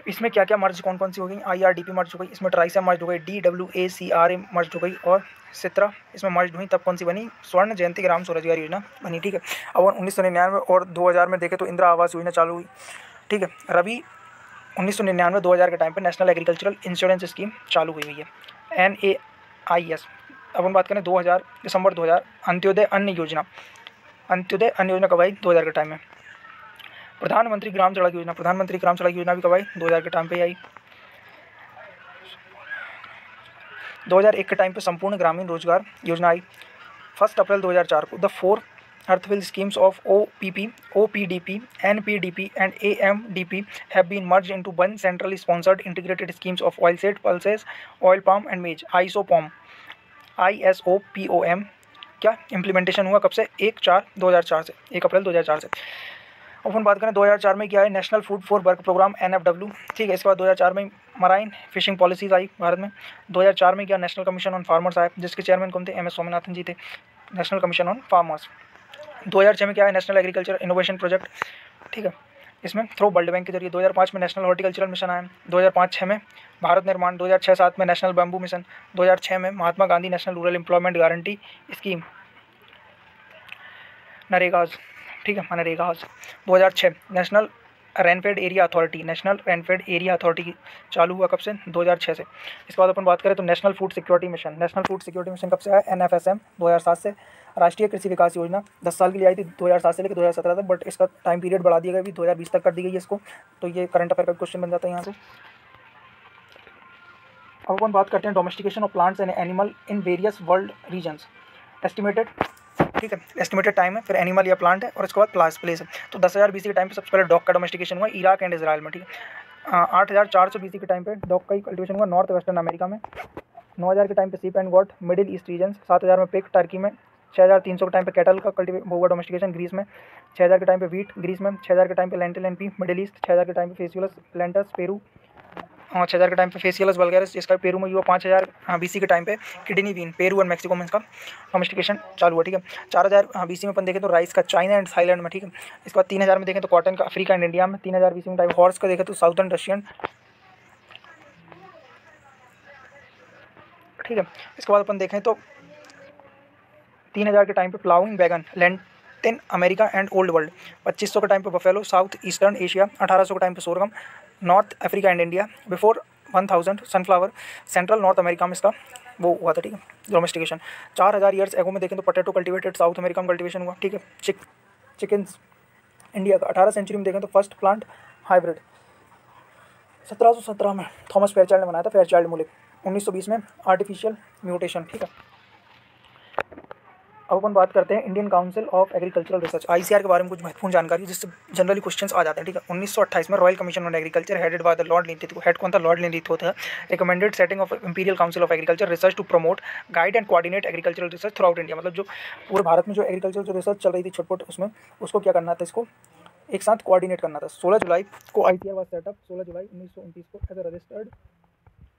इसमें क्या क्या मर्ज कौन कौन सी हो गई, IRDP मर्ज हो गई, इसमें ट्राइसा मर्ज हो गई, DWACRA मर्ज हो गई और सित्रा इसमें मर्ज हुई। तब कौन सी बनी, स्वर्ण जयंती ग्राम स्वरोजगार योजना बनी, ठीक है। और 1999 और 2000 में देखें तो इंदिरा आवास योजना चालू हुई, ठीक है। रवि 1999-2000 के टाइम पे नेशनल एग्रीकल्चरल इंश्योरेंस स्कीम चालू हुई है NAIS। अब हम बात करें 2000 दिसंबर 2000 अंत्योदय अन्न योजना। अंत्योदय अन्न योजना कब आई, 2000 के टाइम में। प्रधानमंत्री ग्राम सड़क योजना, प्रधानमंत्री ग्राम सड़क योजना भी कब आई, 2000 के टाइम पे आई। 2001 के टाइम पे संपूर्ण ग्रामीण रोजगार योजना आई। 1 अप्रैल 2004 को the 4 earthfill schemes of OPP, OPDP, NPDP and AMDP have been merged into one centrally sponsored integrated schemes of oilseed, pulses, oil palm and maize ISOPOM क्या इम्प्लीमेंटेशन हुआ कब से, 1/4/2004 से, 1 अप्रैल 2004 से। अब हम बात करें 2004 में क्या है, national food for work programme NFW, ठीक है। इसके बाद 2004 में मराइन फिशिंग पॉलिसीज आई भारत में। 2004 में क्या, नेशनल कमीशन ऑन फार्मर्स आया, जिसके चेयरमैन कौन थे, MS स्वामीनाथन जी थे, नेशनल कमीशन ऑन फार्मर्स। 2006 में क्या है, नेशनल एग्रीकल्चर इनोवेशन प्रोजेक्ट, ठीक है। इसमें थ्रू वर्ल्ड बैंक के जरिए 2005 में नेशनल हॉर्टिकल्चरल मिशन आया, 2005-6 में भारत निर्माण, 2006-7 में नेशनल बैम्बू मिशन, 2006 में Mahatma Gandhi national rural employment guarantee scheme NREGAs, ठीक है MNREGAs, 2006 national rainfed area authority चालू हुआ कब से, 2006 से। इसके बाद अपन बात करें तो नेशनल फूड सिक्योरिटी मिशन कब से आया, NFSM 2007 से। राष्ट्रीय कृषि विकास योजना 10 साल के लिए आई थी, 2007 से लेकर 2017 तक, बट इसका टाइम पीरियड बढ़ा दिया गया, अभी 2020 तक कर दी गई है इसको, तो ये करंट अफेयर का क्वेश्चन बन जाता है यहाँ से। अब अपन बात करते हैं domestication of plants and animal in various world regions, estimated, ठीक है, एस्टिमेटेड टाइम है, फिर एनिमल या प्लांट है, और इसके बाद प्लेस है। तो 10,000 BC के टाइम पे सबसे पहले डॉग का डोमेस्टिकेशन हुआ इराक एंड इजराइल में, ठीक है। 8,400 BC के टाइम पे डॉग का ही कल्टिवेशन हुआ नॉर्थ वेस्टर्न अमेरिका में। 9,000 के टाइम पे sheep and goat middle east region, 7,000 में पिग टर्की में। 6,300 के टाइम पे कैटल का हुआ डोमेस्टिकेशन ग्रीस में। 6,000 के टाइम पे वीट ग्रीस में। 6,000 के टाइम पे lentil and P middle east. 6,000 के टाइम पे फेसियोलस लेंटस पेरू, और 6,000 के टाइम पे फेसियलस वल्गैरिस जिसका पेरू में हुआ। 5,000 BC के टाइम पे kidney bean Peru and Mexico में इसका डोमेस्टिकेशन चालू हुआ, ठीक है। 4,000 BC में अपन देखें तो राइस का चाइना एंड थाईलैंड में, ठीक है। इसके बाद 3,000 में देखें तो कॉटन का अफ्रीका एंड इंडिया में। 3,000 BC में टाइप हॉर्स का देखें तो साउथर्न रशियन, ठीक है। इसके बाद अपन देखें तो 3,000 के टाइम पे ploughing began Latin America and old world. 2,500 के टाइम पे बफेलो साउथ ईस्टर्न एशिया। 1,800 के टाइम पे sorghum north Africa and India. Before 1,000 sunflower central north America में इसका वो हुआ था, ठीक है, डोमेस्टिकेशन। 4,000 ईयर्स एगो में देखें तो पोटैटो कल्टिवेटेड साउथ अमेरिका में कल्टिवेशन हुआ, ठीक है। चिकन्स इंडिया का 18 सेंचुरी में देखें तो फर्स्ट प्लांट हाइब्रिड 1717 में थॉमस फेयरचाइल्ड ने बनाया था, फेयरचाइल्ड मूलिक। 1920 में आर्टिफिशियल म्यूटेशन, ठीक है। अब अपन बात करते हैं Indian council of agricultural research ICAR के बारे में कुछ महत्वपूर्ण जानकारी जिससे जनरली क्वेश्चंस आ जाते हैं, ठीक है। 1928 में royal commission on agriculture headed by the lord Linlithgow, हेड कौन था, लॉर्ड लिंथित होता है। Recommended setting of imperial council of agriculture research to promote guide and coordinate agricultural research throughout India, मतलब जो पूरे भारत में जो एग्रीकल्चर जो रिसर्च चल रही थी छोट उसमें उसको क्या करना था, इसको एक साथ कोऑर्डिनेट करना था। 16 जुलाई को ICAR वाज सेटअप, 16 जुलाई 1929 को as a registered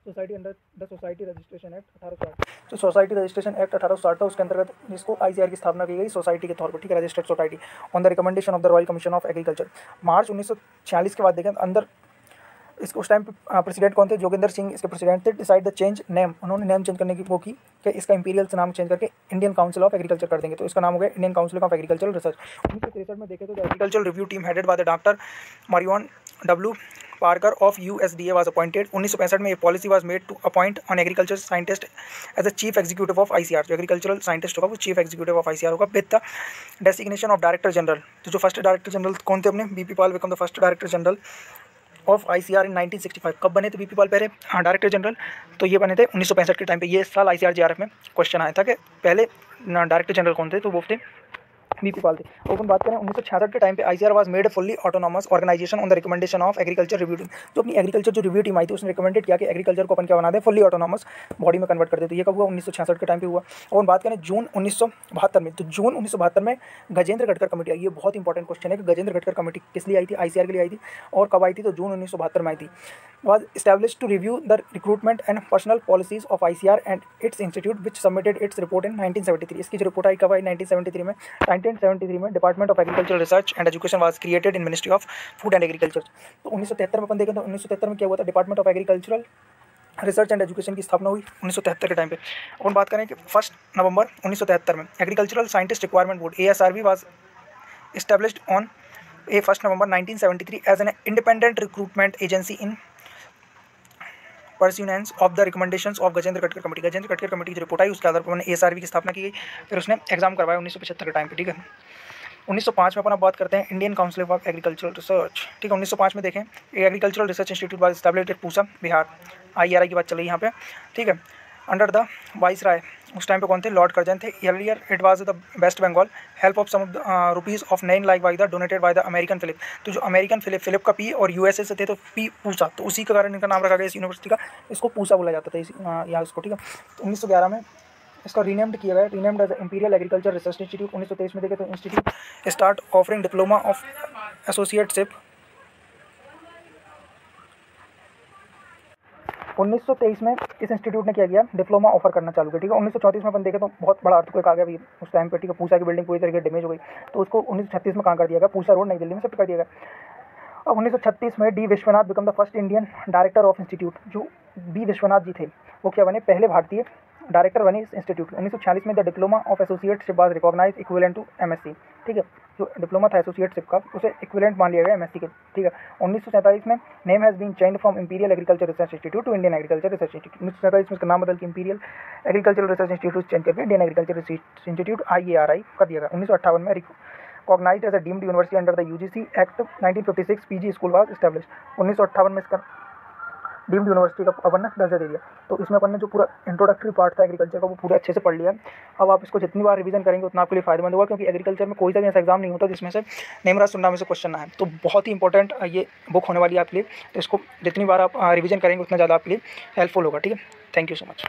society under the society registration act 1860। तो सोसाइटी रजिस्ट्रेशन एक्ट 1860 था, उसके अंतर्गत इसको ICAR की स्थापना की गई सोसाइटी के तौर पर, ठीक है, registered society on the recommendation of the royal commission of agriculture. मार्च 1946 के बाद देखें अंदर इसको उस टाइम पे प्रेसिडेंट कौन थे, जोगिंदर सिंह इसके प्रेसिडेंट थे। डिसाइड द चेंज नेम, उन्होंने नेम चेंज करने की वो की कि इसका इंपीरियल से नाम चेंज करके इंडियन काउंसिल ऑफ एग्रीकल्चर कर देंगे, तो इसका नाम हो गया Indian council of agricultural research. 1963 में देखें तो agriculture review team headed by the doctor Marian W. Parker of USDA was appointed। 1965 में ये policy was made to appoint on agriculture scientist as a chief executive of ICAR। जो agricultural scientist होगा वो chief executive of ICAR होगा। With the designation of director general, तो जो first director general कौन थे अपने, BP Pal become the first director general of ICAR इन 1965। कब बने थे BP Pal पहले, हाँ, डायरेक्टर जनरल, तो ये बने थे 1965 के टाइम पे। ये साल ICAR JRF में क्वेश्चन आया था कि पहले डायरेक्टर जनरल कौन थे, तो वो थे BP Pal थे। और अपन बात करें 1966 के टाइम पे ICAR was made fully autonomous organisation on the recommendation of agriculture review team. जो अपनी एग्रीकल्चर जो रिव्यू टीम आई थी उसने रिकमेंडेड किया कि एग्रीकल्चर को अपन क्या बना दे, फुल्ली ऑटोनॉमस बॉडी में कन्वर्ट कर दे। तो ये कब हुआ, 1966 के टाइम पे हुआ। और बात करें जून 1972 में, तो जून 1972 में गजेंद्र गडकर कमेटी आई। ये बहुत इंपॉर्टेंट क्वेश्चन है कि गजेंद्र गडकर कमेटी किस लिए आई थी, ICAR के लिए आई थी, और कब आई थी, तो जून 1972 में आई थी। was established to review the recruitment and personnel policies of ICAR and its institute which submitted its report in 1973। इसकी जो रिपोर्ट आई कब आई, 1973 में। 1973 में department of agriculture research and education was created in ministry of food and agriculture. तो 1973 में अपन देखें तो 1973 में क्या हुआ था, department of agricultural research and education की स्थापना हुई 1973 के टाइम पे। अपन बात करें कि 1 नवंबर 1973 में agricultural scientist requirement board ASRB was established on 1 November 1973 as an independent recruitment agency in pursuance of the recommendations of Gajendragadkar committee. Gajendragadkar committee की जो रिपोर्ट आई उसके आधार पर उन्होंने ASRB की स्थापना की गई, फिर उसने एग्जाम करवाया 1975 के टाइम पे, ठीक है। 1905 में अपन अब बात करते हैं Indian council of agricultural research, ठीक है। 1905 में देखें agricultural research institute was established eight Pusa, Bihar. IRI की बात चल रही है यहाँ पे, ठीक है। अंडर द वाइस राय, उस टाइम पे कौन थे, लॉर्ड कर्जन थे। Earlier it was the West Bengal, help of some rupees of 9 lakh by the donated by the American Philip. तो जो अमेरिकन फिलिप का P और USA से थे तो P पूसा, तो उसी के कारण इनका नाम रखा गया इस यूनिवर्सिटी का, इसको पूसा बोला जाता था यहाँ इसको, ठीक है। तो 1911 में इसका रीनेम्ड किया गया, renamed as imperial agriculture research institute. 1923 में देखे तो institute start offering diploma of associateship. 1923 में इस इंस्टीट्यूट ने क्या किया, डिप्लोमा ऑफर करना चालू किया, ठीक है। 1934 में अपन देखें तो बहुत बड़ा अर्थक्वेक आ गया अभी उस टाइम पे, ठीक है। पूसा की बिल्डिंग पूरी तरीके से डैमेज हो गई, तो उसको 1936 में कहाँ कर दिया गया, पूसा रोड नई दिल्ली में शिफ्ट कर दिया गया। अब 1936 में D Vishwanath become the first Indian director of institute. जो बी विश्वनाथ जी थे वो क्या बने, पहले भारतीय डायरेक्टर बने इस इंस्टीट्यूट। 1946 में the diploma of associateship was recognise equivalent to MSc. ठीक है, जो डिप्लोमा था एसोसिएटशिप का उसे इक्विवेलेंट मान लिया गया एमएससी के। ठीक है, 1947 में name has been change from imperial agriculture research institute to Indian agriculture research institute. 1947 में इसका नाम बदल के imperial agriculture research institute change करके Indian agriculture research institute IARI कर दिया गया। 1958 में recognized as a deemed university under the UGC Act 1956 PG school was established। 1958 में इसका डीम्ड यूनिवर्सिटी का अपन ने दर्जा दे दिया। तो इसमें अपन ने जो पूरा इंट्रोडक्टरी पार्ट था एग्रीकल्चर का वो पूरा अच्छे से पढ़ लिया। अब आप इसको जितनी बार रिवीजन करेंगे उतना आपके लिए फायदेमंद होगा, क्योंकि एग्रीकल्चर में कोई सा भी ऐसा एग्जाम नहीं होता जिसमें से नेम राज सुनना में से क्वेश्चन ना है। तो बहुत ही इंपॉर्टेंट ये बुक होने वाली है आपके लिए। तो इसको जितनी बार आप रिवीजन करेंगे उतना ज़्यादा आपके लिए हेल्पफुल होगा। ठीक है, थैंक यू सो मच।